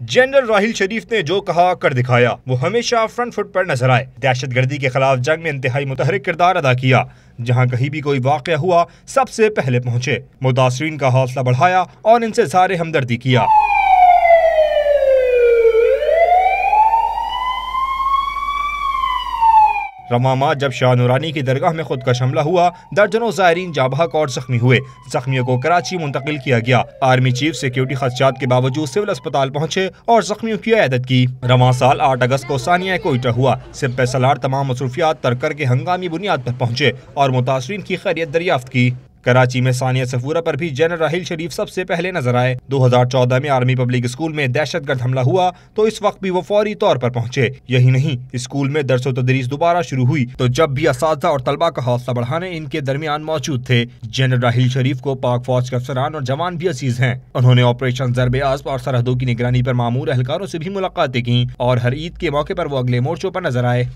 General Rahil शरीफ ने जो कहा कर दिखाया। वो हमेशा फ्रंट फुट पर नजर आए। दहशतगर्दी के खिलाफ जंग में इंतहाई मुतहरिक किरदार अदा किया। जहां कहीं भी कोई वाक़या हुआ सबसे पहले पहुंचे, मुतासरीन का हौसला बढ़ाया और इनसे इज़हार हमदर्दी किया। रमामा जब शाह नूरानी की दरगाह में खुदकश हमला हुआ, दर्जनों ज़ायरीन जाँ बहक और जख्मी हुए। जख्मियों को कराची मुंतकिल किया गया। आर्मी चीफ सिक्योरिटी खदशात के बावजूद सिविल अस्पताल पहुंचे और जख्मियों की इयादत की। रवां साल 8 अगस्त को सानिया कोयटा हुआ। सिपह सलार तमाम मसरूफियात तर्क करके हंगामी बुनियाद पर पहुंचे और मुतासरीन की खैरियत दरियाफ्त की। कराची में सानिया सफूरा पर भी जनरल राहिल शरीफ सबसे पहले नजर आए। 2014 में आर्मी पब्लिक स्कूल में दहशतगर्द हमला हुआ तो इस वक्त भी वो फौरी तौर पर पहुंचे। यही नहीं, स्कूल में दर्स व तदरीस दोबारा शुरू हुई तो जब भी असातिज़ा और तलबा का हौसला बढ़ाने इनके दरमियान मौजूद थे। जनरल राहिल शरीफ को पाक फौज के अफसरान और जवान भी अजीज हैं। उन्होंने ऑपरेशन ज़र्ब-ए-आज़म और सरहदों की निगरानी पर मामूर एहलकारों से भी मुलाकातें की और हर ईद के मौके पर वो अगले मोर्चों पर नजर आए।